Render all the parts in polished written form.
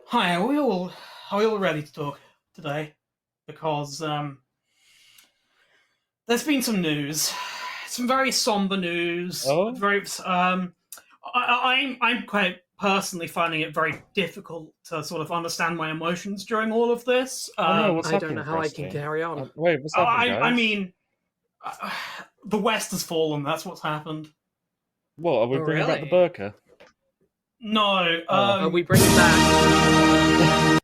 Hi, are we all ready to talk today? Because there's been some news, some very somber news. Oh, Very I'm quite personally finding it very difficult to sort of understand my emotions during all of this. oh no, what's I don't happening, know how I can Frosty? carry on. Wait, what's happening, I guys? mean, uh, the West has fallen. That's what's happened. What, are we Oh, bringing back the really? burqa? No, Are we bringing back?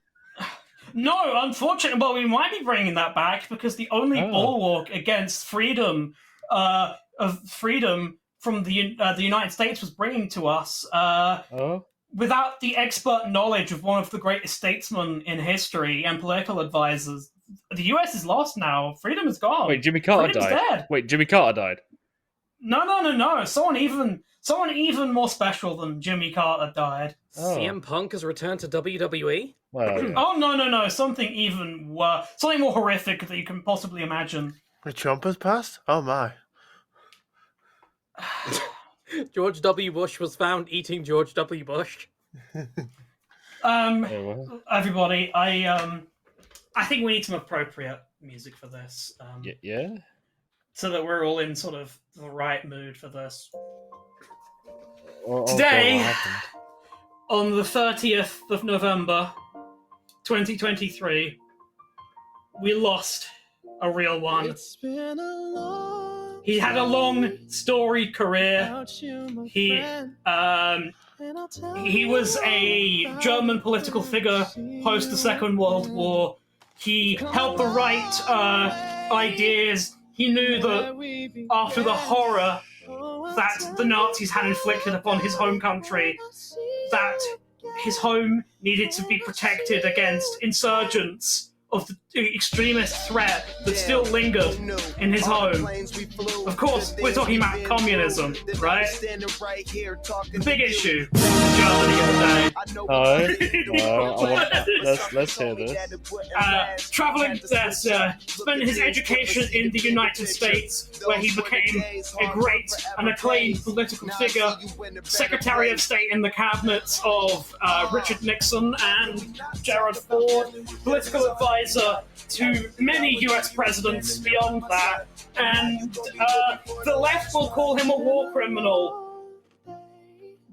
no. Unfortunately, well, we might be bringing that back because the only Oh, bulwark against freedom, of freedom from the United States was bringing to us, oh. without the expert knowledge of one of the greatest statesmen in history and political advisors. The U.S. is lost now. Freedom is gone. Wait, Jimmy Carter Freedom's died. dead. Wait, Jimmy Carter died. No. Someone even more special than Jimmy Carter died. Oh, CM Punk has returned to WWE? well, yeah. Oh no! Something even worse, something more horrific that you can possibly imagine. The Trump has passed? Oh my. George W. Bush was found eating George W. Bush. Hey, what? Everybody, I think we need some appropriate music for this, Yeah? so that we're all in sort of the right mood for this. Oh, Today- God, what happened? On the 30th of November, 2023, we lost a real one. It's been a long He had a long, storied career. without you, my He, friend, um, and I'll tell he was a German political figure post the Second World War. He held the right ideas. He knew that after the horror that the Nazis had inflicted upon his home country, that his home needed to be protected against insurgents of the extremist threat that still lingered in his home. Of course, we're talking about communism, right? The big issue in Germany at the day. Let's hear this. Traveling, spent his education in the United States, where he became a great and acclaimed political figure, Secretary of State in the cabinets of Richard Nixon and Gerald Ford, political advisor to many US presidents beyond that, and the left will call him a war criminal.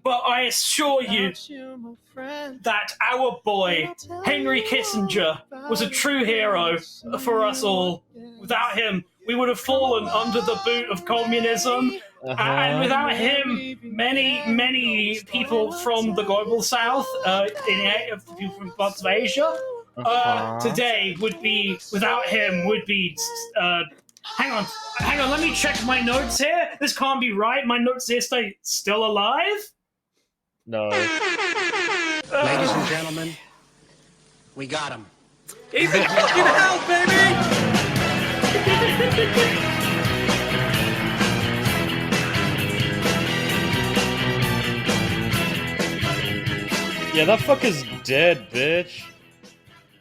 But I assure you that our boy, Henry Kissinger, was a true hero for us all. Without him, we would have fallen under the boot of communism. And without him, many people from the global south, people from parts of Asia, today would be, without him, would be, hang on, let me check my notes here. This can't be right. My notes here say still alive? No. Ladies and gentlemen, we got him. He's in fucking hell, baby! Yeah, that fucker's dead, bitch.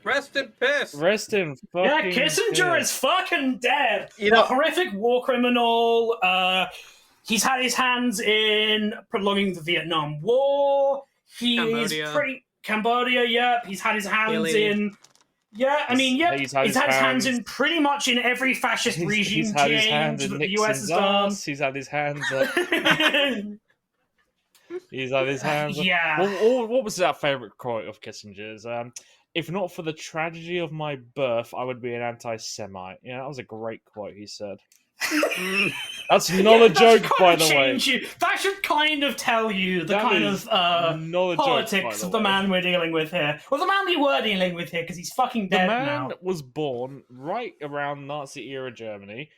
Rest in peace. Rest in fucking Yeah, Kissinger peace. is fucking dead. You know- A horrific war criminal. He's had his hands in prolonging the Vietnam War. He's Cambodia. Cambodia. Yep. He's had his hands Alien. in. Yeah, I mean, yep. He's had his hands hands- in pretty much in every fascist regime He's had his hands change in that the US has Nixon's done. ass. He's had his hands up. He's had his hands up. Yeah. What was that favourite quote of Kissinger's? If not for the tragedy of my birth, I would be an anti-Semite. Yeah, that was a great quote he said. That's not a that joke, should by kind of the way. change you. That should kind of tell you the That kind is of not a joke, politics by of the way. man we're dealing with here. Well, the man we were dealing with here, because he's fucking The dead man now. was born right around Nazi-era Germany.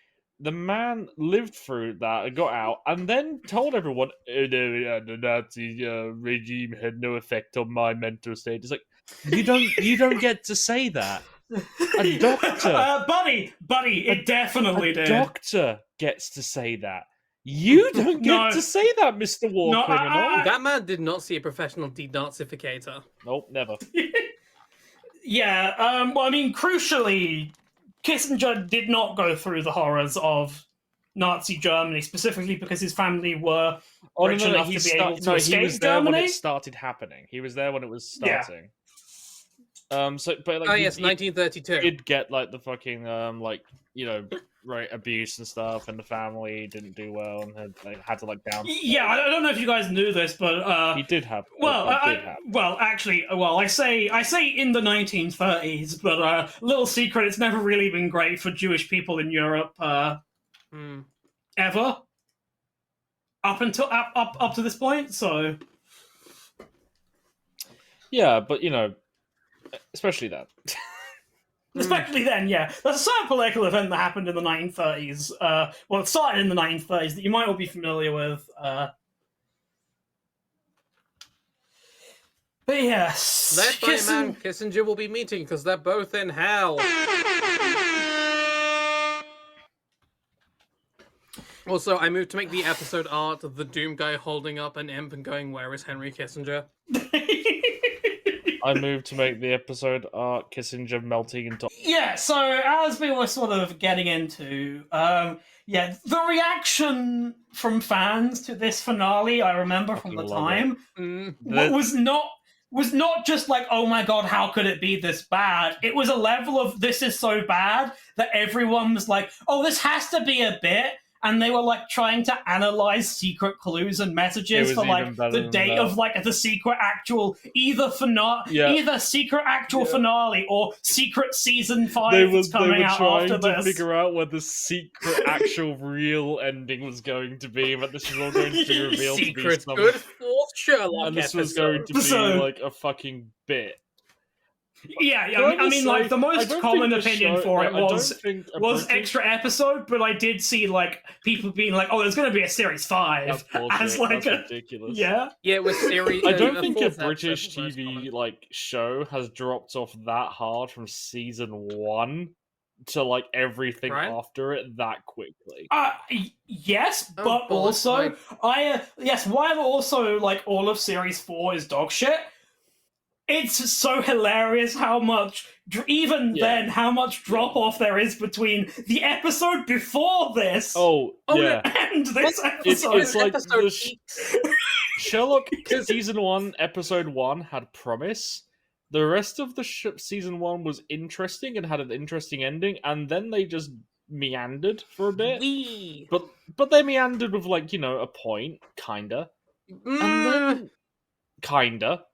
The man lived through that and got out, and then told everyone, "Oh no, the Nazi regime had no effect on my mental state." It's like you don't get to say that. A doctor, buddy, it definitely a did. doctor gets to say that. You don't get No. to say that, Mr. War No, Criminal. That man did not see a professional denazificator. Nope, never. Yeah, well, I mean, crucially, Kissinger did not go through the horrors of Nazi Germany, specifically because his family were rich enough to be able to he escape was there when Germany. it started happening. He was there when it was Yeah. starting. So, but like, Oh he- yes, he 1932. did get like the fucking like right abuse and stuff, and the family didn't do well, and had to like down. Yeah, I don't know if you guys knew this, but He did have. well, it did happen. I say in the 1930s, but little secret, it's never really been great for Jewish people in Europe ever up until up to this point. So Yeah, but especially that. especially then, yeah, there's a certain political event that happened in the 1930s. Well, it started in the 1930s that you might all be familiar with. But yes, That by a man Kissinger will be meeting because they're both in hell. Also, I moved to make the episode art of the Doom guy holding up an imp and going, "Where is Henry Kissinger?" I moved to make the episode art Kissinger melting into. Yeah, so as we were sort of getting into, yeah, the reaction from fans to this finale, I remember from the Fucking love time, The- was not just like, oh my god, how could it be this bad? It was a level of this is so bad that everyone was like, oh, this has to be a bit. And they were like trying to analyze secret clues and messages for like the date of like the secret actual either secret actual finale or secret season 5 that's coming out after trying to this. figure out what the secret actual real ending was going to be, but this was all going to be revealed to be Secret some, good fourth Sherlock and this episode. was going to be So- like a fucking bit. Yeah, Can I I mean, just like say, the I most don't common think the opinion show- for I it don't was think a was British- extra episode, but I did see like people being like, "Oh, there's going to be a series 5 That's bullshit. as like That's a ridiculous. yeah." Yeah, it was series. I don't think a fourth British episode was most TV common. like show has dropped off that hard from season 1 to like everything Right? after it that quickly. Yes, Oh, but bullets, also like- yes, while also like all of series 4 is dog shit. It's so hilarious how much, then, how much drop off there is between the episode before this Oh, yeah. and this episode. It's like episode the Sherlock season 1, episode 1 had promise. The rest of the season 1 was interesting and had an interesting ending, and then they just meandered for a bit. Wee. But they meandered with like a point, kinda, and then kinda.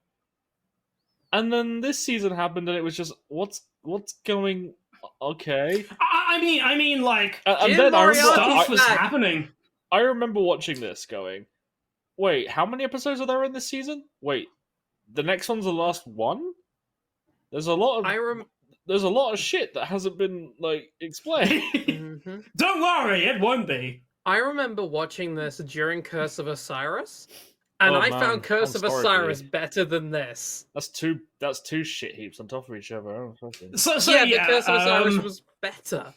And then this season happened, and it was just what's going? Okay. I mean, like And Jim then stuff was back. happening. I remember watching this, going, "Wait, how many episodes are there in this season? Wait, the next one's the last one. There's a lot of shit that hasn't been like explained." Mhm. Don't worry, it won't be. I remember watching this during Curse of Osiris, and Oh, I man, found Curse I'm of sorry, Osiris dude. better than this. That's two shit heaps on top of each other. Oh, fucking- So yeah, yeah, but Curse of Osiris was better.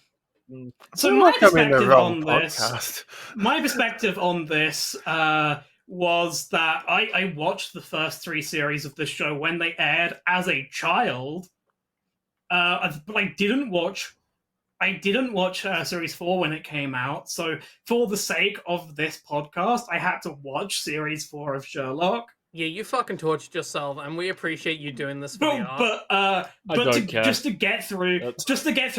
so You're my coming the perspective wrong on this. podcast. My perspective on this was that I watched the first 3 series of this show when they aired as a child, but I didn't watch series 4 when it came out. So for the sake of this podcast, I had to watch series 4 of Sherlock. Yeah, you fucking tortured yourself, and we appreciate you doing this for the art. I don't care. Just to get through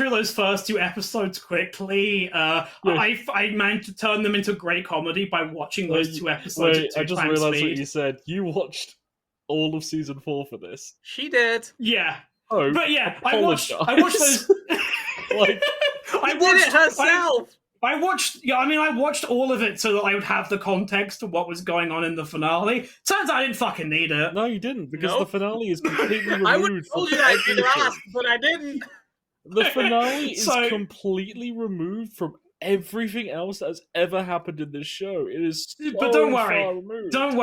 those first 2 episodes quickly, I managed to turn them into great comedy by watching those 2 episodes Wait, at 2 I just times realized speed. what you said. You watched all of season 4 for this. She did. Yeah, Oh, but yeah, I watched those. like, She did it herself. I watched all of it so that I would have the context of what was going on in the finale. Turns out I didn't fucking need it. no, you didn't, because Nope. the finale is completely removed. I would have from told you that if you everything. asked, but I didn't. The finale is So- completely removed from everything else that has ever happened in this show. It is so But don't worry. far removed. Don't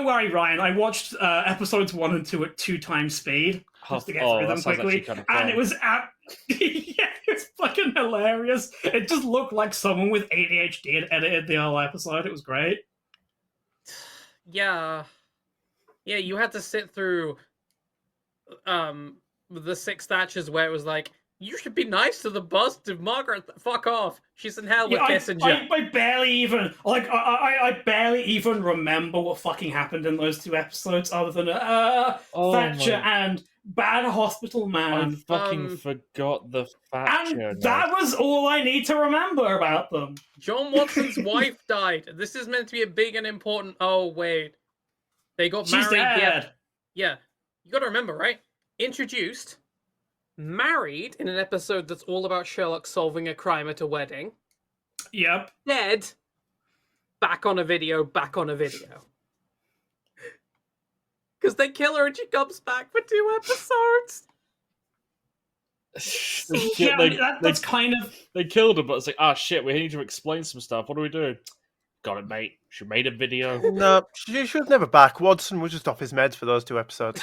worry, Ryan. I watched episodes 1 and 2 at 2 times speed just to get through them that sounds quickly, actually kind of and fun. it was it's fucking hilarious. It just looked like someone with ADHD had edited the whole episode. It was great. Yeah, you had to sit through the 6 Thatchers where it was like, You should be nice to the boss, to Margaret. Fuck off. She's in hell with Yeah, Kissinger. I barely even I barely even remember what fucking happened in those 2 episodes, other than Oh Thatcher my- and Bad Hospital I Man, fucking forgot the Thatcher. and that was all I need to remember about them. John Watson's wife died. This is meant to be a big and important. Oh wait, they got She's married. dead. Yeah. You got to remember, right? Introduced, married in an episode that's all about Sherlock solving a crime at a wedding. Yep. Dead. Back on a video. Back on a video. Because they kill her and she comes back for 2 episodes. Yeah, they, that's kind of they killed her, but it's like, ah, shit, we need to explain some stuff. What do we do? Got it, mate. She made a video. No, she was never back. Watson was just off his meds for those 2 episodes.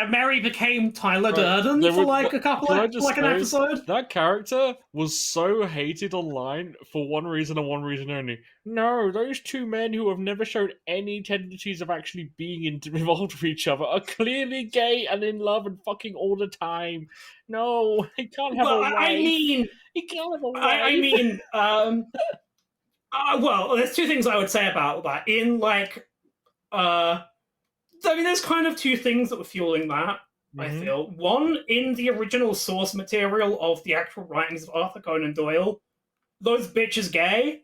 Mary became Tyler Right, Durden there for would- like a couple can I of just like an say, episode. That character was so hated online for one reason and one reason only. No, those 2 men who have never showed any tendencies of actually being involved with each other are clearly gay and in love and fucking all the time. No, he can't have a Well, wife. I mean, he can't have a wife. I mean, well, there's 2 things I would say about that. In like, I mean, there's kind of 2 things that were fueling that. I Mhm. feel one, in the original source material of the actual writings of Arthur Conan Doyle, those bitches gay.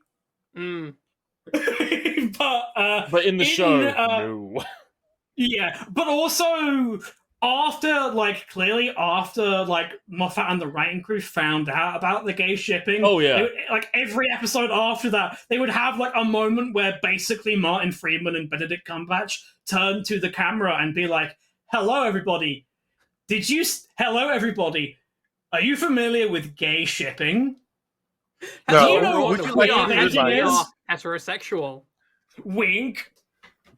Mm. But in the show, no. no. Yeah, but also after Moffat and the writing crew found out about the gay shipping, Oh, yeah. like every episode after that, they would have like a moment where basically Martin Freeman and Benedict Cumberbatch turn to the camera and be like, "Hello, everybody. Hello, everybody. Are you familiar with gay shipping? No, Do you know would what you gay like to do dating that? is? Heterosexual. Wink."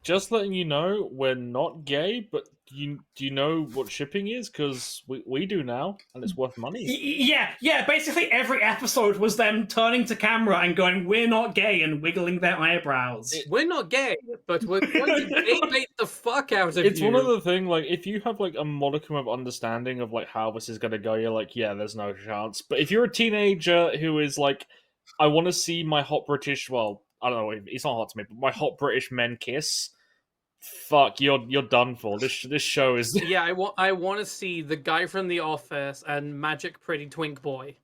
Just letting you know, we're not gay, but do you know what shipping is? Because we do now, and it's worth money. Yeah. Basically, every episode was them turning to camera and going, "We're not gay," and wiggling their eyebrows. We're not gay, but we're going to gay bait the fuck out of It's you. one of the thing, like, if you have like a modicum of understanding of like how this is gonna go, you're like, yeah, there's no chance. But if you're a teenager who is like, I want to see my hot British, well, I don't know, it's not hot to me, but my hot British men kiss. Fuck, you're done for. This show is. Yeah, I want to see the guy from The Office and Magic Pretty Twink Boy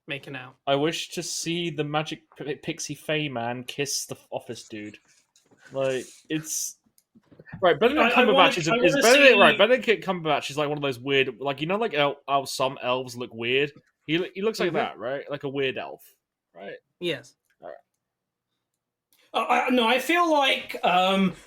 making out. I wish to see the magic pixie fey man kiss the office dude. Like, it's right. Benedict Cumberbatch is Benedict. see- Right, Benedict Cumberbatch is like one of those weird, like, you know, like how some elves look weird. He looks like Mhm. that, right? Like a weird elf, right? Yes. No, I feel like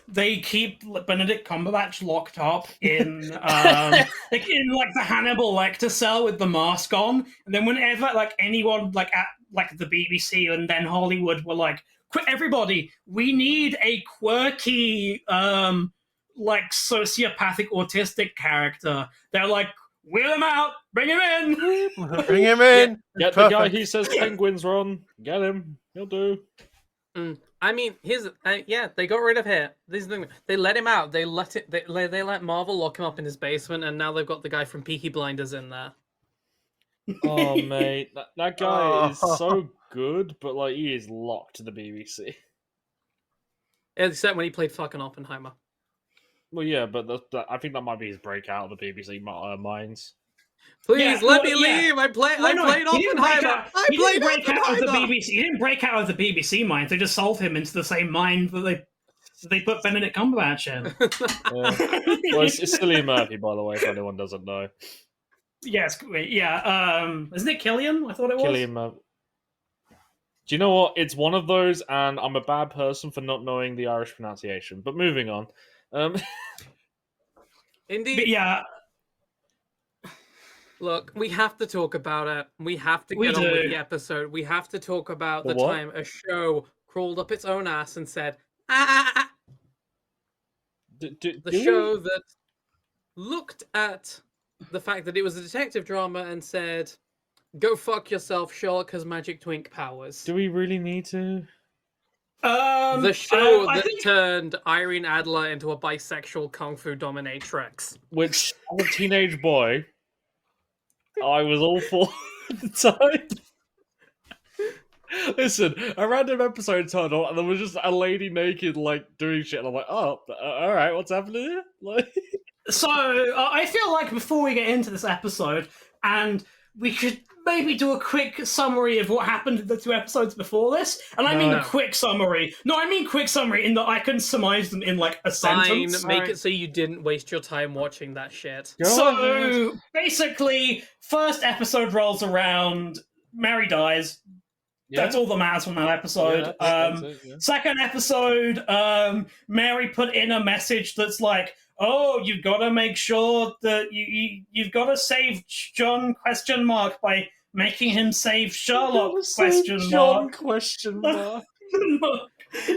they keep Benedict Cumberbatch locked up in like the Hannibal Lecter cell with the mask on, and then whenever like anyone like at like the BBC and then Hollywood were like, "Quick, everybody, we need a quirky like sociopathic autistic character," they're like, "Wheel him out, bring him in." Bring him in. Get the guy Perfect. he says penguins run. Get him. He'll do. I mean, they got rid of him. This is the thing. They let him out. They let Marvel lock him up in his basement, and now they've got the guy from Peaky Blinders in there. Oh mate, that guy is Oh. so good, but like he is locked to the BBC. Except when he played fucking Oppenheimer. Well, yeah, but I think that might be his breakout of the BBC minds. Please Yeah, let well, me yeah. leave. I played He didn't break Oppenheimer. out- I he didn't played break out of the Oppenheimer. BBC. He didn't break out of the BBC mind. They just solved him into the same mind that they put Benedict Cumberbatch in. Well, it's Cillian Murphy, by the way, if anyone doesn't know. Yes, yeah. Isn't it Killian? I thought it was. Cillian Murphy. Do you know what? It's one of those, and I'm a bad person for not knowing the Irish pronunciation. But moving on. Indeed. But yeah, Look, we have to talk about it. We have to We get on with do. the episode. We have to talk about The the what? time a show crawled up its own ass and said, ah. The show that looked at the fact that it was a detective drama and said, go fuck yourself, Sherlock has magic twink powers. Do we really need to? The show I that think turned Irene Adler into a bisexual kung fu dominatrix. Which, as a teenage boy, I was awful at the time. Listen, a random episode turned on, and there was just a lady naked, like, doing shit, and I'm like, oh, all right, what's happening here? Like, So I feel like before we get into this episode, and we should maybe do a quick summary of what happened in the 2 episodes before this. And I mean No. quick summary. No, I mean quick summary in that I can surmise them in like a Fine, sentence. make it so you didn't waste your time watching that shit. Go So basically, first episode rolls around, Mary dies. That's all that matters from that episode. that's it, yeah. Second episode, Mary put in a message that's like, "Oh, you've got to make sure that you've got to save John ? By making him save Sherlock ? John question mark.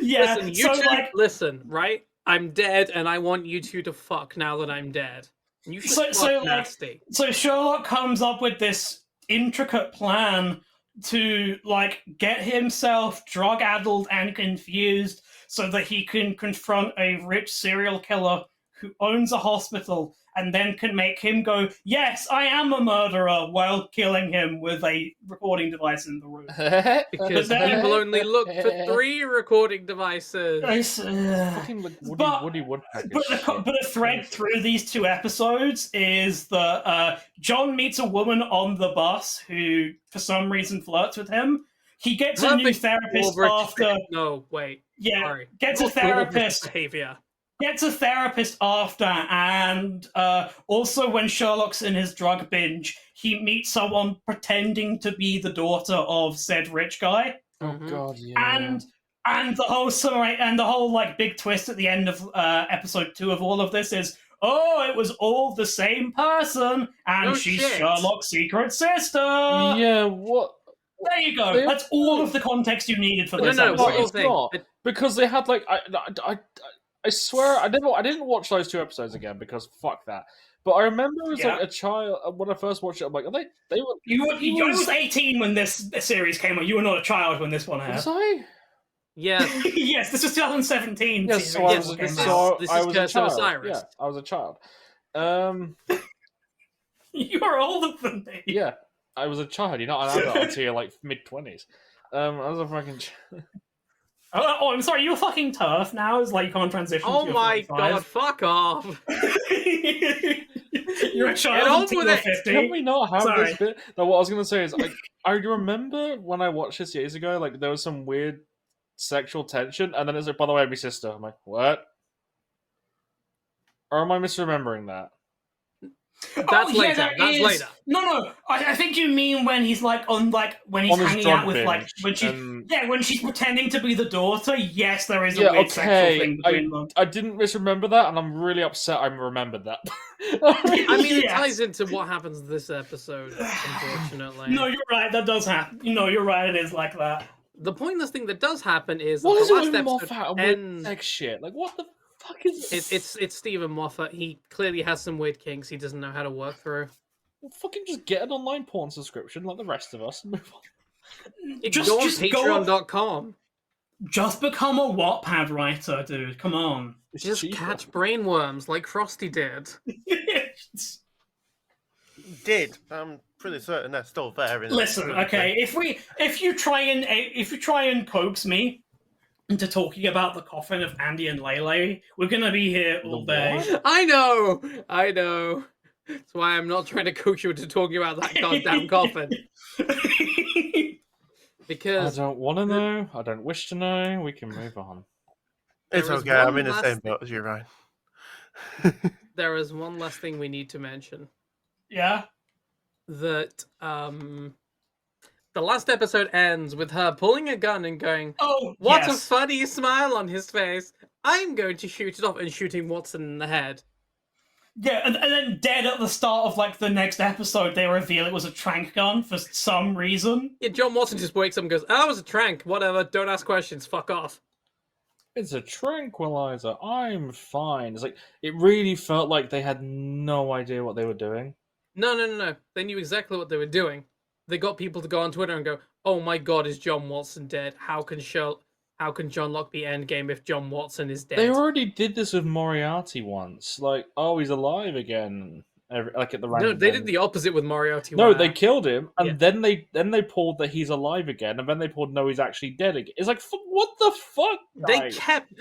Yeah. Listen, you So two, like, listen, right? I'm dead, and I want you two to fuck now that I'm dead. You should fuck like, nasty. so Sherlock comes up with this intricate plan to like get himself drug-addled and confused so that he can confront a rich serial killer who owns a hospital and then can make him go, yes, I am a murderer, while killing him with a recording device in the room. Because then- people only look for 3 recording devices. Fucking like Woody Woodpecker But a thread through these 2 episodes is that John meets a woman on the bus who, for some reason, flirts with him. He gets a new Perfect therapist Ulrich- after. No, wait. Yeah, Sorry. gets a Ulrich therapist. Behavior. Gets a therapist after, and also when Sherlock's in his drug binge, he meets someone pretending to be the daughter of said rich guy. Oh god, yeah. And the whole summary and the whole like big twist at the end of episode 2 of all of this is, oh, it was all the same person, and No she's shit. Sherlock's secret sister. Yeah, what? There you go. That's all of the context you needed for this No, episode. what it's not. Because they had like I swear I didn't watch those 2 episodes again because fuck that. But I remember as like a child when I first watched it. I'm like, they were. You was 18 when this series came out. You were not a child when this one aired. Was I? Yeah. Yes, this was 2017. Yes, so series I was, came this out. so this I is was a Curse of child. Osiris. Yeah, I was a child. You are older than me. Yeah, I was a child. You're not an adult until you're like mid-20s. I was a fucking. Oh, I'm sorry. You're fucking turf now. It's like you can't transition. Oh to your my 45. god, fuck off. You're a Get child on until with you're it. 50. Can we not have Sorry. this bit? No, what I was gonna say is, I remember when I watched this years ago, like there was some weird sexual tension, and then it's like, by the way, I'm your sister. I'm like, what? Or am I misremembering that? That's later. there That's is. later. No. I think you mean when he's like when he's On his hanging drug out with like when binge, she when she's pretending to be the daughter. Yes, there is a Yeah, weird sexual okay. thing between them. I didn't misremember that, and I'm really upset I remembered that. I mean, it Yes. ties into what happens this episode, unfortunately. No, you're right. That does happen. No, you're right. It is like that. The pointless thing that does happen is What that is the it last with episode Moffat and weird ends. sex shit? Like, what the fuck is It's Stephen Moffat. He clearly has some weird kinks he doesn't know how to work through. Fucking just get an online porn subscription like the rest of us and move on. Go on patreon.com. Just become a Wattpad writer, dude. Come on. It's Just cheaper. catch brainworms like Frosty did. Did. I'm pretty certain they're still there. Listen, okay. If you try and coax me into talking about the coffin of Andy and Lele, we're gonna be here all The day. what? I know. That's why I'm not trying to coax you into talking about that goddamn coffin. I Because don't want to know. I don't wish to know. We can move on. It's there is okay. I'm one in the last same thing- boat as you, Ryan. there is one last thing we need to mention. Yeah. That the last episode ends with her pulling a gun and going, Oh, "What yes. a funny smile on his face. I'm going to shoot it off," and shooting Watson in the head. Yeah, and then dead at the start of like the next episode, they reveal it was a trank gun for some reason. Yeah, John Watson just wakes up and goes, "Oh, it was a trank. Whatever. Don't ask questions. Fuck off." It's a tranquilizer. I'm fine. It's like it really felt like they had no idea what they were doing. No. They knew exactly what they were doing. They got people to go on Twitter and go, "Oh my god, is John Watson dead? How can John Locke be endgame if John Watson is dead?" They already did this with Moriarty once. Like, oh, he's alive again. like at the No, random. they did the opposite with Moriarty. No, where- they killed him, and Yeah. then they pulled that he's alive again, and then they pulled no, he's actually dead again. It's like, what the fuck? They guys? kept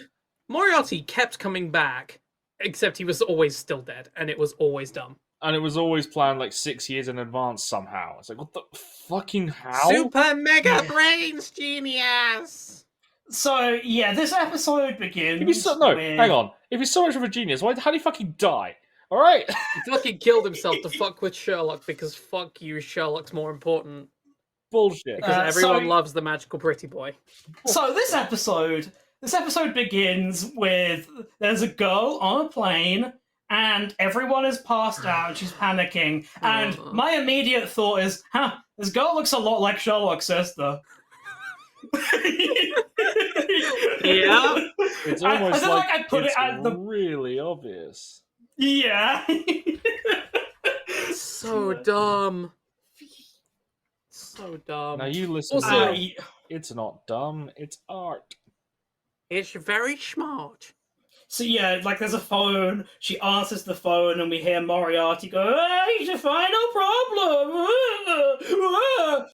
Moriarty kept coming back, except he was always still dead, and it was always dumb. And it was always planned like 6 years in advance somehow. It's like, what the fucking how? Super mega Yeah. brains, genius. So yeah, this episode begins. If he's with... hang on. If he's so much of a genius, how did he fucking die? All right. He fucking killed himself to fuck with Sherlock because fuck you, Sherlock's more important. Bullshit. Because everyone loves the magical pretty boy. So this episode begins with there's a girl on a plane and everyone is passed out and she's panicking. And my immediate thought is, this girl looks a lot like Sherlock's sister. Yeah. It's I almost feel like, like I put it it's at the really obvious. yeah. So dumb. So dumb. Now you listen. Also- to it's not dumb. It's art. It's very smart. So yeah, like there's a phone. She answers the phone, and we hear Moriarty go, "Hey, it's your final problem."